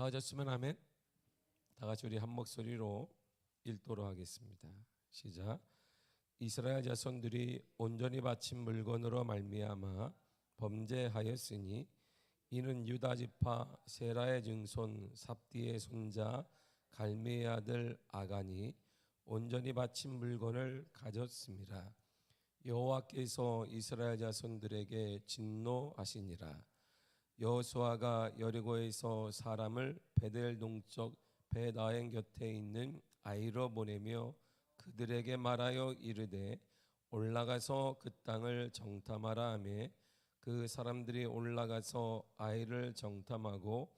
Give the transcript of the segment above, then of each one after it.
다 하셨으면 아멘. 다 같이 우리 한 목소리로 읽도록 하겠습니다. 시작. 이스라엘 자손들이 온전히 바친 물건으로 말미암아 범죄하였으니 이는 유다 지파 세라의 증손 삽디의 손자 갈미의 아들 아간이 온전히 바친 물건을 가졌습니다. 여호와께서 이스라엘 자손들에게 진노하시니라. 여호수아가 여리고에서 사람을 베델 동쪽 베다엔 곁에 있는 아이로 보내며 그들에게 말하여 이르되 올라가서 그 땅을 정탐하라 하며 그 사람들이 올라가서 아이를 정탐하고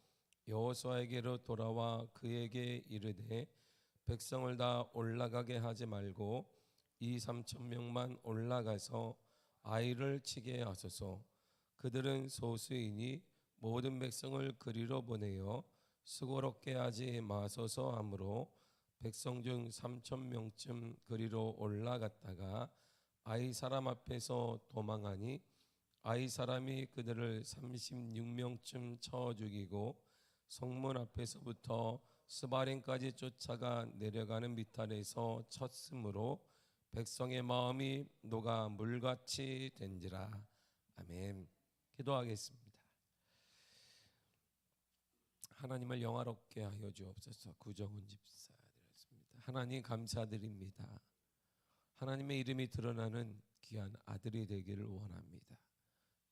여호수아에게로 돌아와 그에게 이르되 백성을 다 올라가게 하지 말고 2-3천 명만 올라가서 아이를 치게 하소서. 그들은 소수이니 모든 백성을 그리로 보내어 수고롭게 하지 마소서 하므로 백성 중 3천 명쯤 그리로 올라갔다가 아이 사람 앞에서 도망하니 아이 사람이 그들을 36명쯤 쳐 죽이고 성문 앞에서부터 스바림까지 쫓아가 내려가는 미탈에서 쳤으므로 백성의 마음이 녹아 물같이 된지라. 아멘. 기도하겠습니다. 하나님을 영화롭게 하여 주옵소서. 구정훈 집사 드렸습니다. 하나님 감사드립니다. 하나님의 이름이 드러나는 귀한 아들이 되기를 원합니다.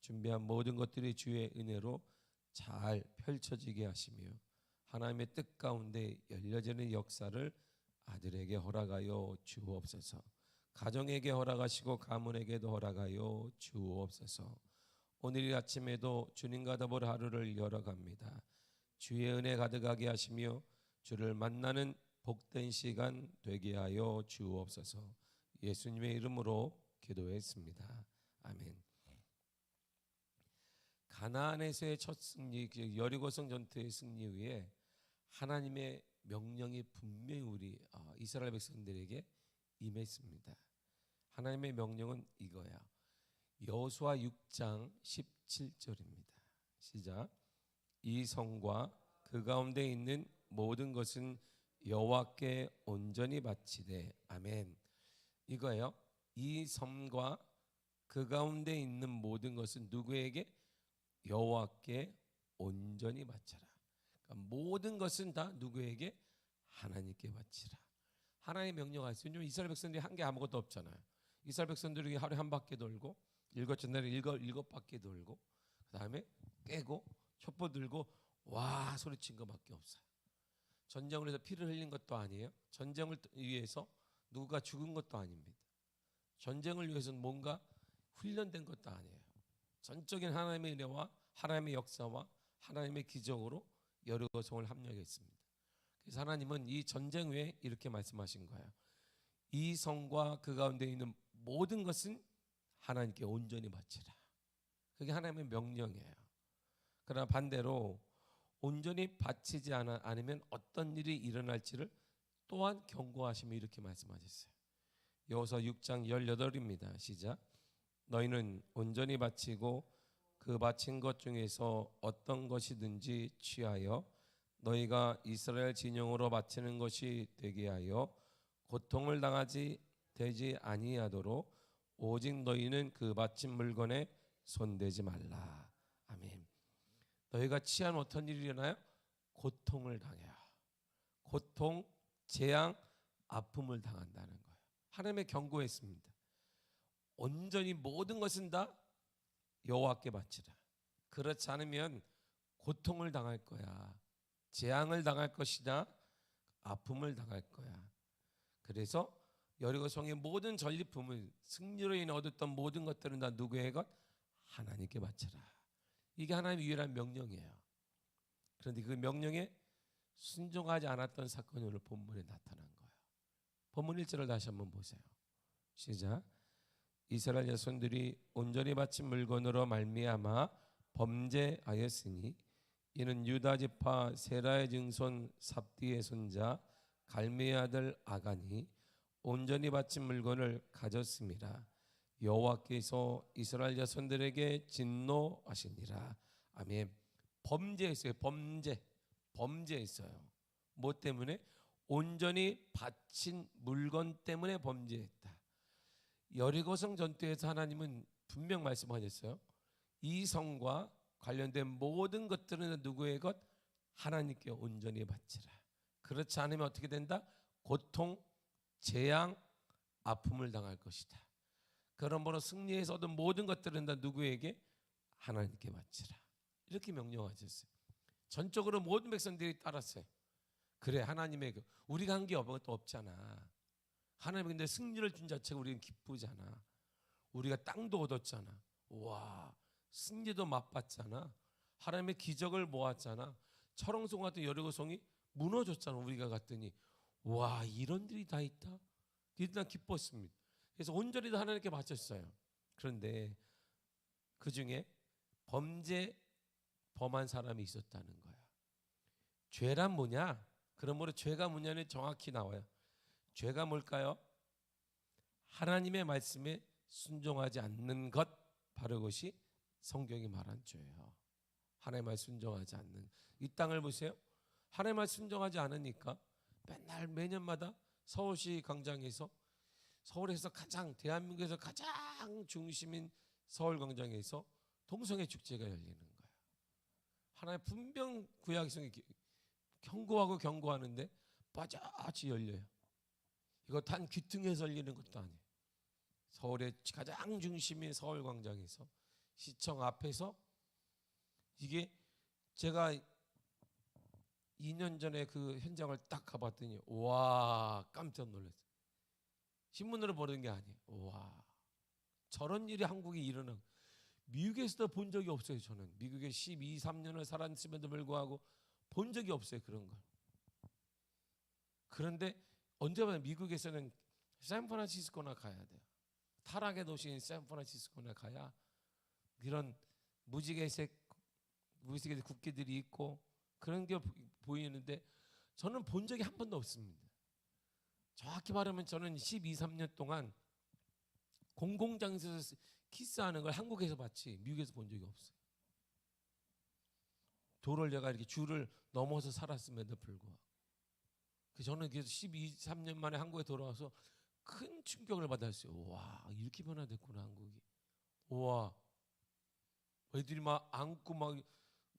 준비한 모든 것들이 주의 은혜로 잘 펼쳐지게 하시며 하나님의 뜻 가운데 열려지는 역사를 아들에게 허락하여 주옵소서. 가정에게 허락하시고 가문에게도 허락하여 주옵소서. 오늘 이 아침에도 주님과 더불어 하루를 열어갑니다. 주의 은혜 가득하게 하시며 주를 만나는 복된 시간 되게 하여 주옵소서. 예수님의 이름으로 기도했습니다. 아멘. 가나안에서의 첫 승리, 여리고성 전투의 승리 후에 하나님의 명령이 분명히 우리 이스라엘 백성들에게 임했습니다. 하나님의 명령은 이거야. 여호수아 6장 17절입니다. 시작. 이 성과 그 가운데 있는 모든 것은 여호와께 온전히 바치되. 아멘. 이거예요. 이 섬과 그 가운데 있는 모든 것은 누구에게? 여호와께 온전히 바쳐라. 그러니까 모든 것은 다 누구에게? 하나님께 바치라. 하나님의 명령하셨어요. 이스라엘 백성들이 한 게 아무것도 없잖아요. 이스라엘 백성들이 하루에 한 바퀴 돌고 일곱 전날에 일곱 바퀴 돌고 그 다음에 깨고 촛불 들고 와 소리친 것밖에 없어요. 전쟁을 해서 피를 흘린 것도 아니에요. 전쟁을 위해서 누가 죽은 것도 아닙니다. 전쟁을 위해서 뭔가 훈련된 것도 아니에요. 전적인 하나님의 은혜와 하나님의 역사와 하나님의 기적으로 여리고성을 함락했습니다. 그래서 하나님은 이 전쟁 후에 이렇게 말씀하신 거예요. 이 성과 그 가운데 있는 모든 것은 하나님께 온전히 바치라. 그게 하나님의 명령이에요. 그러나 반대로 온전히 바치지 않으면 어떤 일이 일어날지를 또한 경고하시며 이렇게 말씀하셨어요. 여호수아 6장 18입니다. 시작. 너희는 온전히 바치고 그 바친 것 중에서 어떤 것이든지 취하여 너희가 이스라엘 진영으로 바치는 것이 되게 하여 고통을 당하지 되지 아니하도록 오직 너희는 그 바친 물건에 손대지 말라. 아멘. 너희가 취하면 어떤 일이 일어나요? 고통을 당해요. 고통, 재앙, 아픔을 당한다는 거예요. 하나님의 경고했습니다. 온전히 모든 것은 다 여호와께 바치라. 그렇지 않으면 고통을 당할 거야. 재앙을 당할 것이다. 아픔을 당할 거야. 그래서 여리고성의 모든 전리품을 승리로 인해 얻었던 모든 것들은 다 누구의 것? 하나님께 바쳐라. 이게 하나님의 유일한 명령이에요. 그런데 그 명령에 순종하지 않았던 사건이 오늘 본문에 나타난 거예요. 본문 1절을 다시 한번 보세요. 시작. 이스라엘 자손들이 온전히 바친 물건으로 말미암아 범죄하였으니 이는 유다 지파 세라의 증손 삽디의 손자 갈미의 아들 아간이 온전히 바친 물건을 가졌습니다. 여호와께서 이스라엘 자손들에게 진노하시니라. 아멘. 범죄했어요. 범죄. 범죄했어요. 뭐 때문에? 온전히 바친 물건 때문에 범죄했다. 여리고성 전투에서 하나님은 분명 말씀하셨어요. 이 성과 관련된 모든 것들은 누구의 것? 하나님께 온전히 바치라. 그렇지 않으면 어떻게 된다? 고통, 재앙, 아픔을 당할 것이다. 그러므로 승리에서 얻은 모든 것들은 다 누구에게? 하나님께 바치라. 이렇게 명령하셨어요. 전적으로 모든 백성들이 따랐어요. 그래, 하나님의 우리가 한 게 없잖아. 하나님 근데 승리를 준 자체가 우리는 기쁘잖아. 우리가 땅도 얻었잖아. 와, 승리도 맛봤잖아. 하나님의 기적을 모았잖아. 철옹성 같은 여리고성이 무너졌잖아. 우리가 갔더니 와, 이런 일이 다 있다. 일단 기뻤습니다. 그래서 온전히 다 하나님께 바쳤어요. 그런데 그 중에 범한 사람이 있었다는 거야. 죄란 뭐냐? 그러므로 죄가 뭐냐는 정확히 나와요. 죄가 뭘까요? 하나님의 말씀에 순종하지 않는 것, 바로 그것이 성경이 말한 죄예요. 하나님의 말씀 순종하지 않는. 이 땅을 보세요. 하나님의 말씀 순종하지 않으니까 맨날 매년마다 서울시 광장에서, 서울에서 대한민국에서 가장 중심인 서울 광장에서 동성애 축제가 열리는 거예요. 하나님 분명 구약성이 경고하는데 빠져지 열려요. 이거 단 귀퉁에서 열리는 것도 아니에요. 서울의 가장 중심인 서울 광장에서, 시청 앞에서, 이게 제가 2년 전에 그 현장을 딱 가봤더니 와, 깜짝 놀랐어요. 신문으로 보는 게 아니에요. 와, 저런 일이 한국에 일어나고, 미국에서도 본 적이 없어요. 저는 미국에 12, 13년을 살았음에도 불구하고 본 적이 없어요. 그런 걸. 그런데 언제나 미국에서는 샌프란시스코나 가야 돼요. 타락의 도시인 샌프란시스코나 가야 이런 무지개색 국기들이 있고 그런 게 보이는데, 저는 본 적이 한 번도 없습니다. 정확히 말하면 저는 12, 13년 동안 공공장소에서 키스하는 걸 한국에서 봤지 미국에서 본 적이 없어요. 도를 내가 이렇게 줄을 넘어서 살았음에도 불구하고. 저는 그래서 12, 3년 만에 한국에 돌아와서 큰 충격을 받았어요. 와, 이렇게 변화됐구나 한국이. 와, 애들이 막 안고 막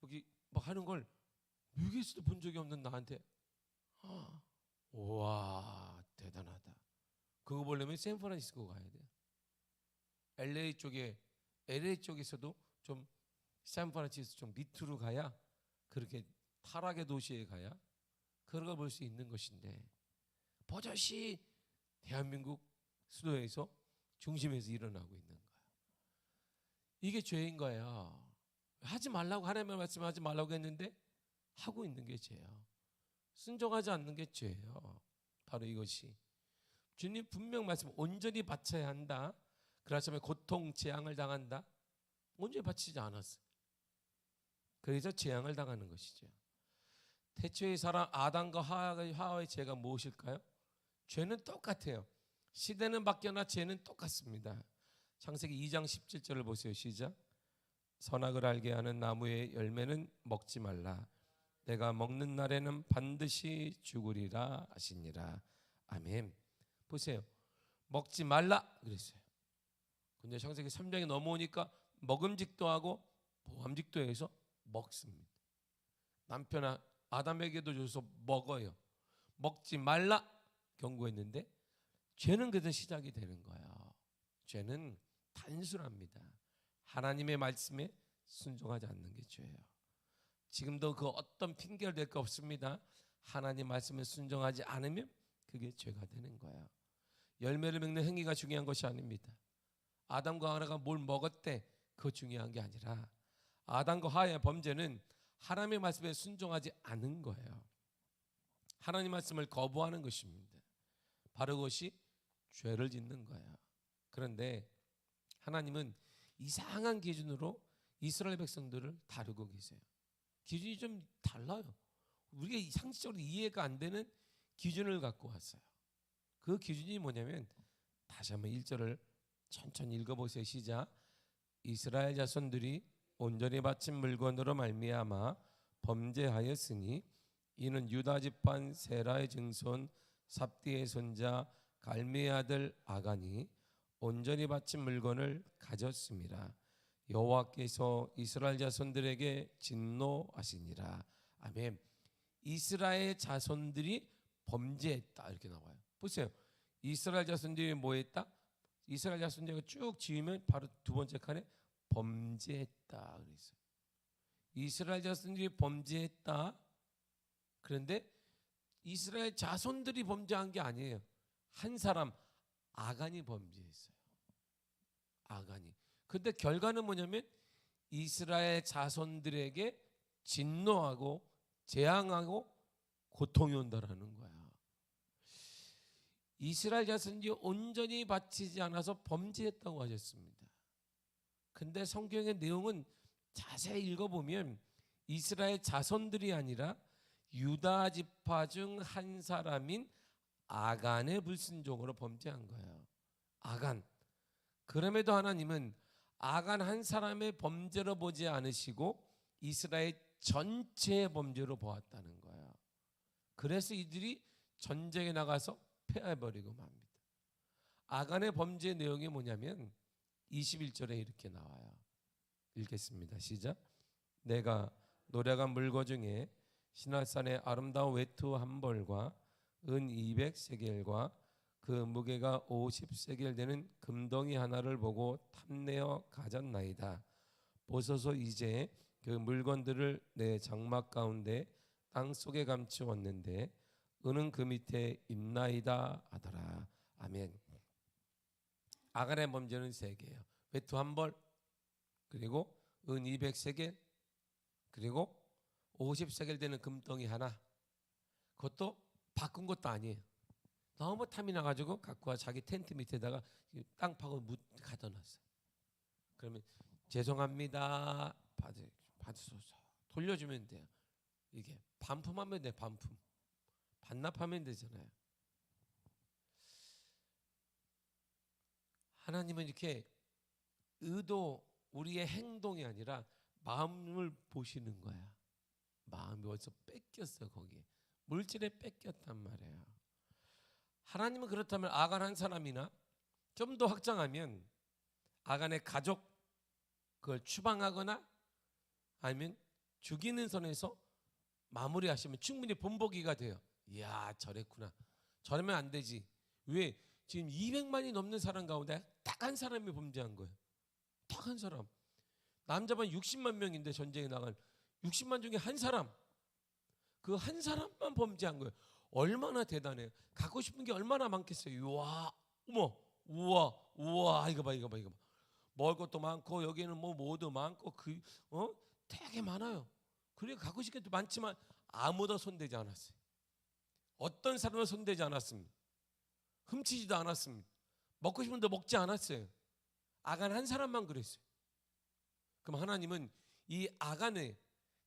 여기 막 하는 걸 미국에서도 본 적이 없는 나한테, 와, 대단하다. 그거 보려면 샌프란시스코 가야 돼. LA 쪽에서도 좀 샌프란시스코 좀 밑으로 가야, 그렇게 타락의 도시에 가야 그런 걸 볼 수 있는 것인데, 버젓이 대한민국 수도에서 중심에서 일어나고 있는 거야. 이게 죄인 거야. 하지 말라고, 하나님의 말씀하지 말라고 했는데 하고 있는 게 죄야. 순종하지 않는 게 죄예요. 바로 이것이 주님 분명 말씀, 온전히 바쳐야 한다. 그렇다면 고통, 재앙을 당한다. 온전히 바치지 않았어요. 그래서 재앙을 당하는 것이죠. 태초의 사람 아담과 하와의 죄가 무엇일까요? 죄는 똑같아요. 시대는 바뀌어나 죄는 똑같습니다. 창세기 2장 17절을 보세요. 시작. 선악을 알게 하는 나무의 열매는 먹지 말라. 내가 먹는 날에는 반드시 죽으리라 하시니라. 아멘. 보세요. 먹지 말라 그랬어요. 근데 창세기 3장이 넘어오니까 먹음직도 하고 보암직도 해서 먹습니다. 남편 아담에게도 줘서 먹어요. 먹지 말라 경고했는데 죄는 그래서 시작이 되는 거예요. 죄는 단순합니다. 하나님의 말씀에 순종하지 않는 게 죄예요. 지금도 그 어떤 핑계를 댈 거 없습니다. 하나님 말씀에 순종하지 않으면 그게 죄가 되는 거예요. 열매를 맺는 행위가 중요한 것이 아닙니다. 아담과 하와가 뭘 먹었대, 그거 중요한 게 아니라 아담과 하와의 범죄는 하나님의 말씀에 순종하지 않은 거예요. 하나님 말씀을 거부하는 것입니다. 바로 그것이 죄를 짓는 거예요. 그런데 하나님은 이상한 기준으로 이스라엘 백성들을 다루고 계세요. 기준이 좀 달라요. 우리가 상식적으로 이해가 안 되는 기준을 갖고 왔어요. 그 기준이 뭐냐면, 다시 한번 1절을 천천히 읽어보세요. 시작. 이스라엘 자손들이 온전히 바친 물건으로 말미암아 범죄하였으니 이는 유다 지파 세라의 증손 삽디의 손자 갈미의 아들 아간이 온전히 바친 물건을 가졌습니다. 여호와께서 이스라엘 자손들에게 진노하시니라. 아멘. 이스라엘 자손들이 범죄했다 이렇게 나와요. 보세요. 이스라엘 자손들이 뭐 했다? 이스라엘 자손들이 쭉 지으면 바로 두 번째 칸에 범죄했다 그랬어요. 이스라엘 자손들이 범죄했다. 그런데 이스라엘 자손들이 범죄한 게 아니에요. 한 사람 아간이 범죄했어요. 아간이. 근데 결과는 뭐냐면 이스라엘 자손들에게 진노하고 재앙하고 고통이 온다라는 거야. 이스라엘 자손들이 온전히 바치지 않아서 범죄했다고 하셨습니다. 근데 성경의 내용은 자세히 읽어보면 이스라엘 자손들이 아니라 유다 지파 중 한 사람인 아간의 불순종으로 범죄한 거예요. 아간. 그럼에도 하나님은 아간 한 사람의 범죄로 보지 않으시고 이스라엘 전체의 범죄로 보았다는 거예요. 그래서 이들이 전쟁에 나가서 패해버리고 맙니다. 아간의 범죄 내용이 뭐냐면 21절에 이렇게 나와요. 읽겠습니다. 시작. 내가 노래간 물거 중에 시날산의 아름다운 외투 한 벌과 은 200세겔과 그 무게가 50세겔 되는 금덩이 하나를 보고 탐내어 가졌나이다. 보소서 이제 그 물건들을 내 장막 가운데 땅 속에 감추었는데 은은 그 밑에 있나이다 하더라. 아멘. 아간의 범죄는 세 개예요. 외투 한 벌, 그리고 은 200세겔, 그리고 50세겔 되는 금덩이 하나. 그것도 바꾼 것도 아니에요. 너무 탐이 나가지고 갖고 와 자기 텐트 밑에다가 땅 파고 가둬놨어요. 그러면 죄송합니다. 받으소서. 돌려주면 돼요. 이게 반품하면 돼. 반품. 반납하면 되잖아요. 하나님은 이렇게 의도 우리의 행동이 아니라 마음을 보시는 거야. 마음이 어디서 뺏겼어. 거기에 물질에 뺏겼단 말이에요. 하나님은 그렇다면 아간 한 사람이나 좀 더 확장하면 아간의 가족 그걸 추방하거나 아니면 죽이는 선에서 마무리하시면 충분히 본보기가 돼요. 이야 저랬구나. 저러면 안 되지. 왜? 지금 200만이 넘는 사람 가운데 딱 한 사람이 범죄한 거예요. 딱 한 사람. 남자만 60만 명인데 전쟁에 나간 60만 중에 한 사람. 그 한 사람만 범죄한 거예요. 얼마나 대단해요. 갖고 싶은 게 얼마나 많겠어요. 우와, 어머, 우와, 이거 봐. 먹을 것도 많고 여기는 뭐 뭐도 많고 되게 많아요. 그래 갖고 싶은 게 많지만 아무도 손대지 않았어요. 어떤 사람도 손대지 않았습니다. 훔치지도 않았습니다. 먹고 싶은데 먹지 않았어요. 아간 한 사람만 그랬어요. 그럼 하나님은 이 아간의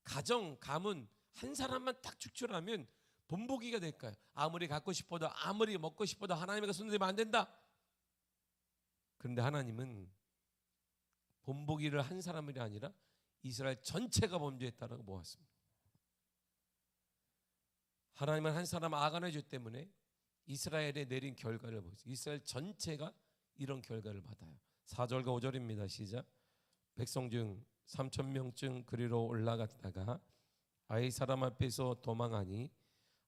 가정, 가문 한 사람만 딱 축출하면 본보기가 될까요? 아무리 갖고 싶어도 아무리 먹고 싶어도 하나님에게 손대면 안 된다. 그런데 하나님은 본보기를 한 사람이 아니라 이스라엘 전체가 범죄했다라고 보았습니다. 하나님은 한 사람 아간의 죄 때문에 이스라엘에 내린 결과를 보세요. 이스라엘 전체가 이런 결과를 받아요. 4절과 5절입니다. 시작. 백성 중 3,000명쯤 그리로 올라갔다가 아이 사람 앞에서 도망하니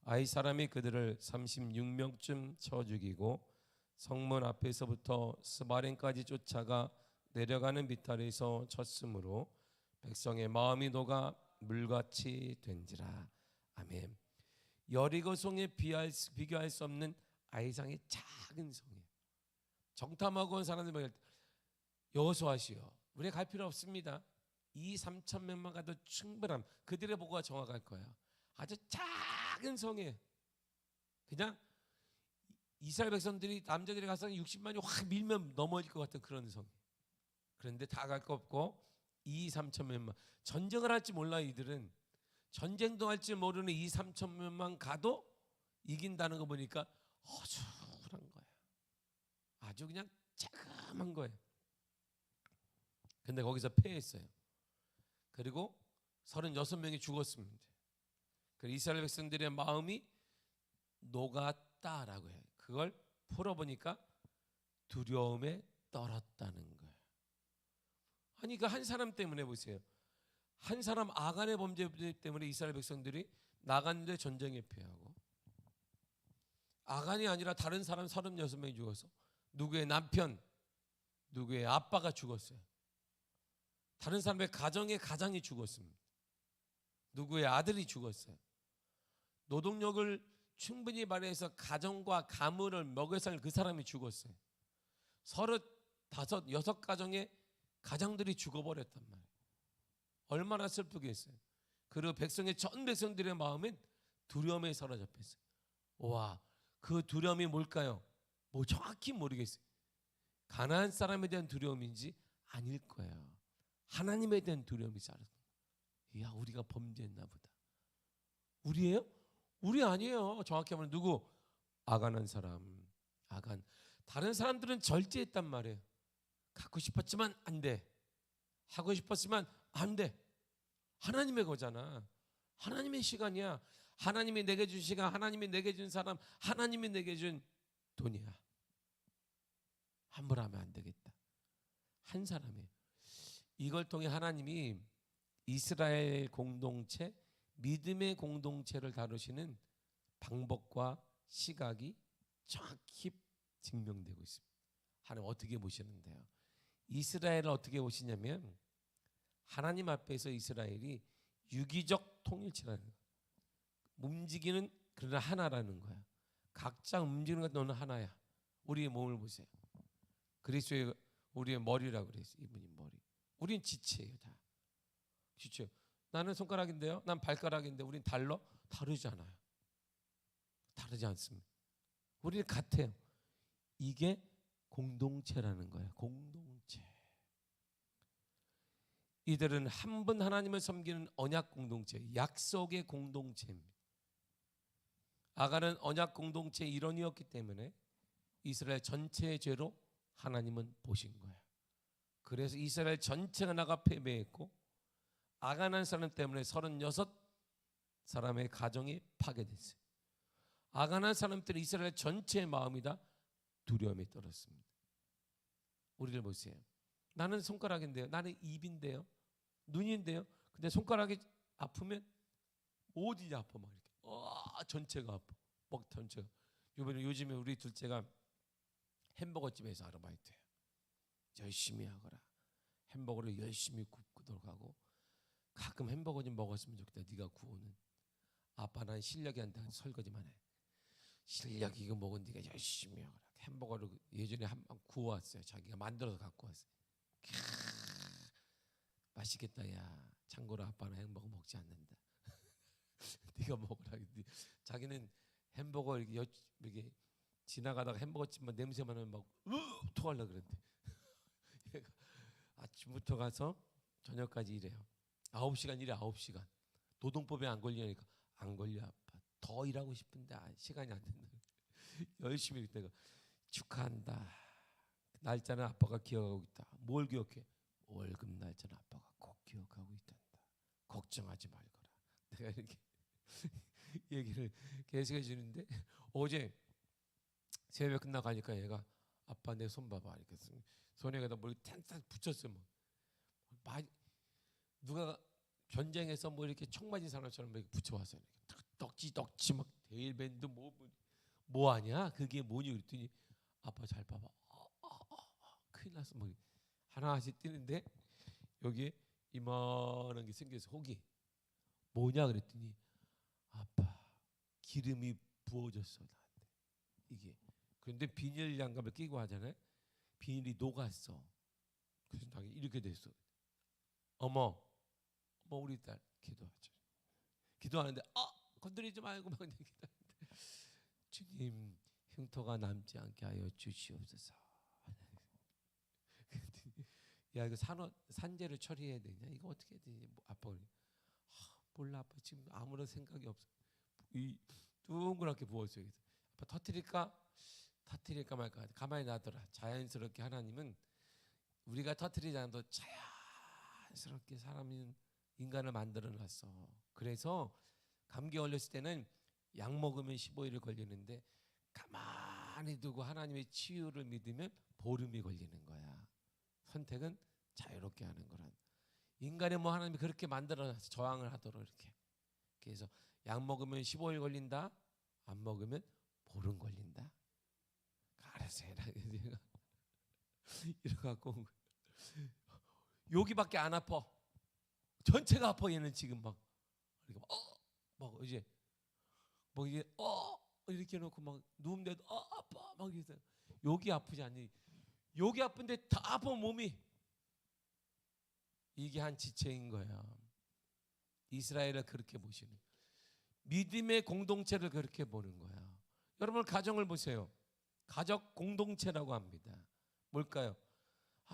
아이 사람이 그들을 36명쯤 쳐 죽이고 성문 앞에서부터 스바렌까지 쫓아가 내려가는 비탈에서 쳤으므로 백성의 마음이 녹아 물같이 된지라. 아멘. 여리고성에 비교할 수 없는 아이상의 작은 성이에요. 정탐하고 온 사람들 여호수아시오. 우리가 갈 필요 없습니다. 2,3,000명만 가도 충분함. 그들의 보고가 정확할 거예요. 아주 작은 성이에요. 그냥 이스라엘 백성들이 남자들이 가서 60만이 확 밀면 넘어질 것 같은 그런 성. 그런데 다 갈 거 없고 2,3,000명만. 전쟁을 할지 몰라. 이들은 전쟁도 할지 모르는 2,3,000명만 가도 이긴다는 거 보니까 허술한 거예요. 아주 그냥 자그만 거예요. 근데 거기서 패했어요. 그리고 36명이 죽었습니다. 그 이스라엘 백성들의 마음이 녹았다라고 해요. 그걸 풀어보니까 두려움에 떨었다는 거예요. 아니 그 한 사람 때문에 보세요. 한 사람 아간의 범죄 때문에 이스라엘 백성들이 나갔는데 전쟁에 패하고, 아간이 아니라 다른 사람 36명이 죽어서 누구의 남편, 누구의 아빠가 죽었어요. 다른 사람의 가정의 가장이 죽었습니다. 누구의 아들이 죽었어요. 노동력을 충분히 발휘해서 가정과 가문을 먹여 살 그 사람이 죽었어요. 35, 6가정의 가장들이 죽어버렸단 말이에요. 얼마나 슬프겠어요. 그리고 전 백성들의 마음엔 두려움에 사로잡혔어요. 와, 그 두려움이 뭘까요? 뭐 정확히 모르겠어요. 가나안 사람에 대한 두려움인지 아닐 거예요. 하나님에 대한 두려움이 쌓였어요. 야, 우리가 범죄했나 보다. 우리예요? 우리 아니에요. 정확히 하면 누구? 아간한 사람. 아간. 다른 사람들은 절제했단 말이에요. 갖고 싶었지만 안 돼. 하고 싶었지만 안 돼. 하나님의 거잖아. 하나님의 시간이야. 하나님이 내게 준 시간, 하나님이 내게 준 사람, 하나님이 내게 준 돈이야. 함부로 하면 안 되겠다. 한 사람이에요. 이걸 통해 하나님이 이스라엘 공동체, 믿음의 공동체를 다루시는 방법과 시각이 정확히 증명되고 있습니다. 하나님 어떻게 보시는데요? 이스라엘을 어떻게 보시냐면 하나님 앞에서 이스라엘이 유기적 통일체라는 거예요. 움직이는 그러나 하나라는 거야. 각자 움직이는 것 너는 하나야. 우리의 몸을 보세요. 그리스도의 우리의 머리라고 그랬어요. 이분이 머리. 우린 지체예요. 다. 지체. 나는 손가락인데요. 난 발가락인데 우린 달라? 다르잖아요. 다르지 않습니다. 우리는 같아요. 이게 공동체라는 거예요. 공동체. 이들은 한 분 하나님을 섬기는 언약 공동체, 약속의 공동체입니다. 아간은 언약 공동체의 일원이었기 때문에 이스라엘 전체의 죄로 하나님은 보신 거예요. 그래서 이스라엘 전체가 나가 패배했고 아간한 사람 때문에 36사람의 가정이 파괴됐어요. 아간한 사람들은 이스라엘 전체의 마음이 다 두려움에 떨었습니다. 우리를 보세요. 나는 손가락인데요. 나는 입인데요. 눈인데요. 근데 손가락이 아프면 어디 아파 막 이렇게. 전체가 아파. 목 전체가. 요즘에 우리 둘째가 햄버거 집에서 아르바이트해요. 열심히 하거라. 햄버거를 열심히 굽고 가고 가끔 햄버거 좀 먹었으면 좋겠다. 네가 구우는. 아빠 난 실력이 안 돼. 설거지만 해. 실력 이거 먹은 네가 열심히 하거라. 햄버거를 예전에 한 번 구워왔어요. 자기가 만들어서 갖고 왔어요. 맛있겠다. 야, 참고로 아빠는 햄버거 먹지 않는다. 네가 먹으라. 자기는 햄버거 이렇게 지나가다가 햄버거집만 냄새만 나면 막 토하려고 그랬는데 얘가 아침부터 가서 저녁까지 일해요. 9시간 일해. 9시간. 노동법에 안 걸리니까 안 걸려. 아빠 더 일하고 싶은데 시간이 안 된다. 열심히 내가 축하한다. 날짜는 아빠가 기억하고 있다. 뭘 기억해? 월급 날짜는 아빠가 꼭 기억하고 있단다. 걱정하지 말거라. 내가 이렇게 얘기를 계속해 주는데 어제 새벽 끝나가니까 얘가 아빠 내 손 봐봐. 이렇게 손에다 뭘 탁탁 붙였어. 뭐 누가 전쟁에서 뭐 이렇게 총 맞은 사람처럼 이렇게 붙여왔어요. 떡지 막 데일밴드 뭐 하냐? 그게 뭐니? 그랬더니 아빠 잘 봐봐. 큰일 났어. 뭐 하나씩 뜨는데 여기에 이만한 게 생겨서 혹이 뭐냐 그랬더니 아빠 기름이 부어졌어 나한테. 이게 그런데 비닐 장갑을 끼고 하잖아요. 비닐이 녹았어. 그래서 나게 이렇게 됐어. 어머 우리 딸 기도하죠. 기도하는데 건드리지 말고 막 기도하는데 주님 흉터가 남지 않게 하여 주시옵소서. 야 이거 산재를 처리해야 되냐? 이거 어떻게 해야 되냐? 아빠 몰라 아빠 지금 아무런 생각이 없어. 이 둥그랗게 부었어요. 아빠 터뜨릴까 말까 가만히 놔둬라. 자연스럽게 하나님은 우리가 터뜨리지 않아도 자연스럽게 인간을 만들어 놨어. 그래서 감기 걸렸을 때는 약 먹으면 15일이 걸리는데 가만히 두고 하나님의 치유를 믿으면 보름이 걸리는 거야. 선택은 자유롭게 하는 거란. 인간의 뭐 하나님이 그렇게 만들어서 저항을 하도록 이렇게. 그래서 약 먹으면 15일 걸린다. 안 먹으면 보름 걸린다. 알아서 해라. 이래갖고 여기밖에 안 아파. 전체가 아파. 얘는 지금 막 이제 뭐 이게 이렇게 해놓고 막 누운데도 아파 막 이래서 여기 아프지 않니? 여기 아픈데 다 아파 몸이. 이게 한 지체인 거야. 이스라엘을 그렇게 보시는, 믿음의 공동체를 그렇게 보는 거야. 여러분 가정을 보세요. 가족 공동체라고 합니다. 뭘까요?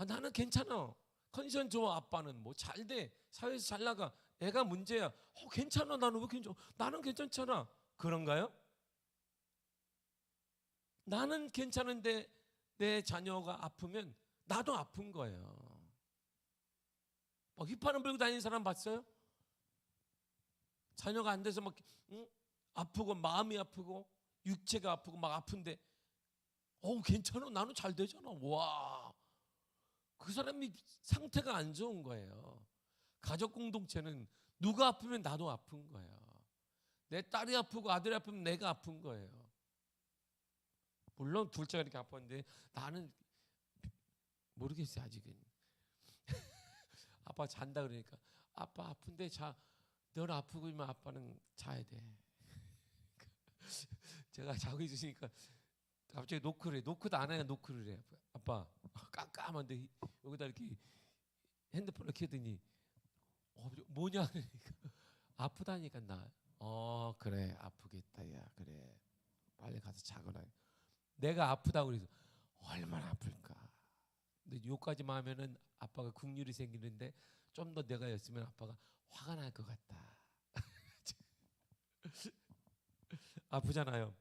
나는 괜찮아. 컨디션 좋아. 아빠는 뭐 잘 돼. 사회에서 잘 나가. 애가 문제야. 괜찮아. 나는 왜 괜찮아? 나는 괜찮잖아. 그런가요? 나는 괜찮은데 내 자녀가 아프면 나도 아픈 거예요. 막 휘파람 불고 다니는 사람 봤어요? 자녀가 안 돼서 막 아프고 마음이 아프고 육체가 아프고 막 아픈데 괜찮아. 나는 잘 되잖아. 와, 그 사람이 상태가 안 좋은 거예요. 가족 공동체는 누가 아프면 나도 아픈 거예요. 내 딸이 아프고 아들이 아프면 내가 아픈 거예요. 물론 둘째가 이렇게 아팠는데 나는 모르겠어요 아직은. 아빠 잔다 그러니까 아빠 아픈데 자. 너는 아프고 있으면 아빠는 자야 돼. 제가 자고 있으니까 갑자기 노크를 해. 노크도 안 해야 노크를 해. 아빠 깜깜한데 여기다 이렇게 핸드폰을 켜더니 뭐냐 그러니까 아프다니까 나. 그래 아프겠다 야. 그래 빨리 가서 자거나. 내가 아프다고 그래서 얼마나 아플까. 근데 요까지만 하면은 아빠가 긍휼이 생기는데 좀 더 내가 였으면 아빠가 화가 날 것 같다. 아프잖아요.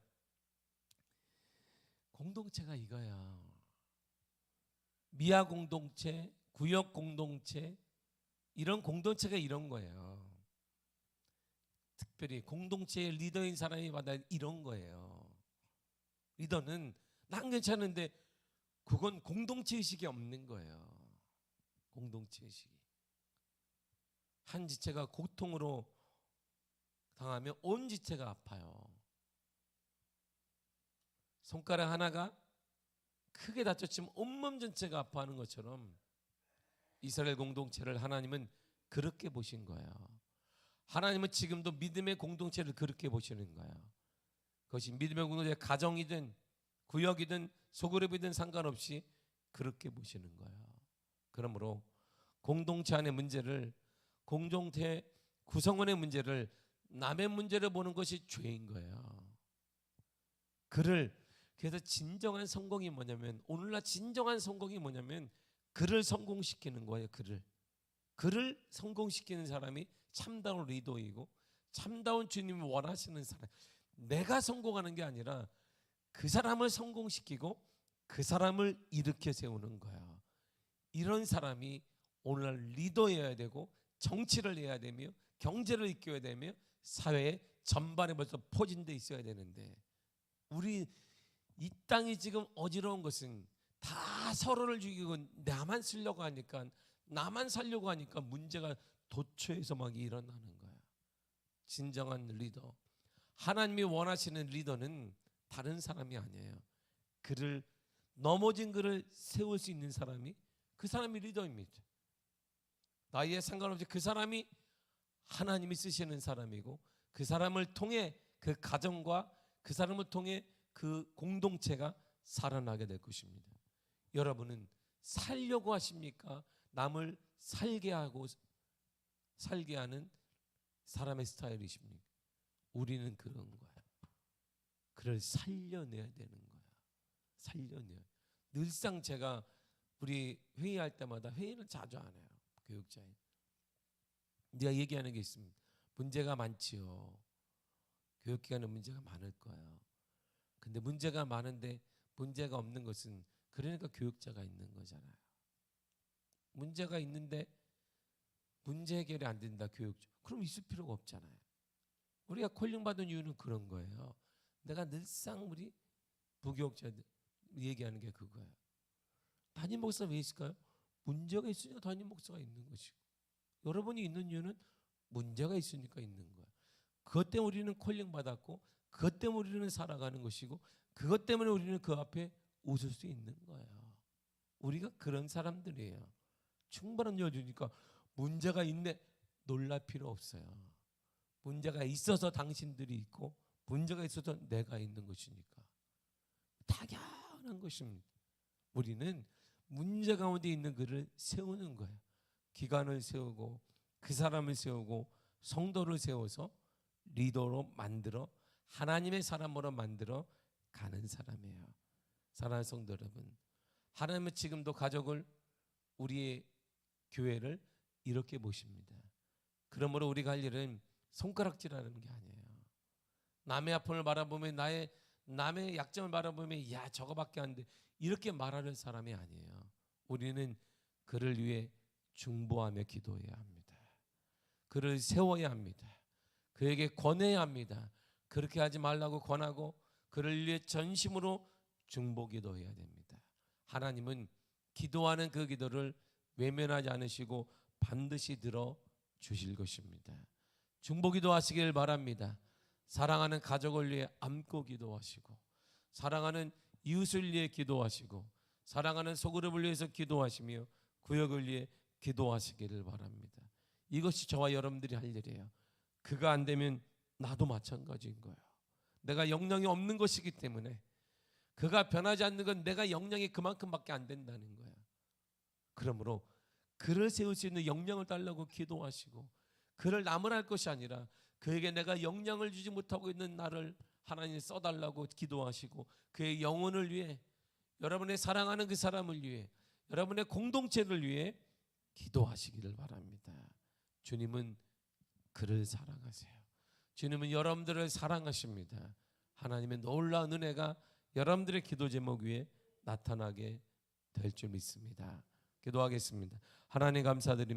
공동체가 이거야. 미아 공동체, 구역 공동체, 이런 공동체가 이런 거예요. 특별히 공동체의 리더인 사람이 받아 이런 거예요. 리더는 난 괜찮은데 그건 공동체 의식이 없는 거예요. 공동체 의식이. 한 지체가 고통으로 당하면 온 지체가 아파요. 손가락 하나가 크게 다쳤지만 온몸 전체가 아파하는 것처럼 이스라엘 공동체를 하나님은 그렇게 보신 거예요. 하나님은 지금도 믿음의 공동체를 그렇게 보시는 거예요. 그것이 믿음의 공동체, 가정이든 구역이든 소그룹이든 상관없이 그렇게 보시는 거예요. 그러므로 공동체 안의 문제를, 공동체 구성원의 문제를 남의 문제를 보는 것이 죄인 거예요. 그래서 진정한 성공이 뭐냐면, 오늘날 진정한 성공이 뭐냐면 그를 성공시키는 거예요. 그를 성공시키는 사람이 참다운 리더이고 참다운 주님이 원하시는 사람. 내가 성공하는 게 아니라 그 사람을 성공시키고 그 사람을 일으켜 세우는 거야. 이런 사람이 오늘날 리더여야 되고 정치를 해야 되며 경제를 이끌어야 되며 사회에 전반에 벌써 포진돼 있어야 되는데, 우리 이 땅이 지금 어지러운 것은 다 서로를 죽이고 나만 쓰려고 하니까, 나만 살려고 하니까 문제가 도처에서 막 일어나는 거야. 진정한 리더, 하나님이 원하시는 리더는 다른 사람이 아니에요. 넘어진 그를 세울 수 있는 사람이, 그 사람이 리더입니다. 나이에 상관없이 그 사람이 하나님이 쓰시는 사람이고, 그 사람을 통해 그 가정과 그 사람을 통해 그 공동체가 살아나게 될 것입니다. 여러분은 살려고 하십니까? 남을 살게 하는 사람의 스타일이십니까? 우리는 그런 거야. 그를 살려내야 되는 거야. 살려내야. 늘상 제가 우리 회의할 때마다, 회의는 자주 안 해요. 교육자에. 네가 얘기하는 게 있습니다. 문제가 많지요. 교육기관에 문제가 많을 거예요. 근데 문제가 많은데 문제가 없는 것은, 그러니까 교육자가 있는 거잖아요. 문제가 있는데 문제 해결이 안 된다, 교육자. 그럼 있을 필요가 없잖아요. 우리가 콜링 받은 이유는 그런 거예요. 내가 늘상 우리 부교육자들 얘기하는 게 그거예요. 담임 목사 왜 있을까요? 문제가 있으니까 담임 목사가 있는 것이고, 여러분이 있는 이유는 문제가 있으니까 있는 거예요. 그것 때문에 우리는 콜링 받았고, 그것 때문에 우리는 살아가는 것이고, 그것 때문에 우리는 그 앞에 웃을 수 있는 거예요. 우리가 그런 사람들이에요. 충분한 여주니까 문제가 있네 놀랄 필요 없어요. 문제가 있어서 당신들이 있고, 문제가 있어서 내가 있는 것이니까 당연한 것입니다. 우리는 문제 가운데 있는 그를 세우는 거예요. 기관을 세우고 그 사람을 세우고 성도를 세워서 리더로 만들어 하나님의 사람으로 만들어 가는 사람이에요. 사랑하는 성도 여러분, 하나님은 지금도 가족을, 우리의 교회를 이렇게 보십니다. 그러므로 우리가 할 일은 손가락질하는 게 아니에요. 남의 아픔을 바라보면, 남의 약점을 바라보면 야 저거밖에 안 돼 이렇게 말하는 사람이 아니에요. 우리는 그를 위해 중보하며 기도해야 합니다. 그를 세워야 합니다. 그에게 권해야 합니다. 그렇게 하지 말라고 권하고 그를 위해 전심으로 중보 기도해야 됩니다. 하나님은 기도하는 그 기도를 외면하지 않으시고 반드시 들어 주실 것입니다. 중보 기도하시길 바랍니다. 사랑하는 가족을 위해 안고 기도하시고, 사랑하는 이웃을 위해 기도하시고, 사랑하는 소그룹을 위해서 기도하시며 구역을 위해 기도하시기를 바랍니다. 이것이 저와 여러분들이 할 일이에요. 그가 안 되면 나도 마찬가지인 거예요. 내가 영향이 없는 것이기 때문에, 그가 변하지 않는 건 내가 영향이 그만큼밖에 안 된다는 거예요. 그러므로 그를 세울 수 있는 영향을 달라고 기도하시고, 그를 나무랄 것이 아니라 그에게 내가 영향을 주지 못하고 있는 나를 하나님 써달라고 기도하시고, 그의 영혼을 위해, 여러분의 사랑하는 그 사람을 위해, 여러분의 공동체를 위해 기도하시기를 바랍니다. 주님은 그를 사랑하세요. 주님은 여러분들을 사랑하십니다. 하나님의 놀라운 은혜가 여러분들의 기도 제목 위에 나타나게 될 줄 믿습니다. 기도하겠습니다. 하나님 감사드립니다.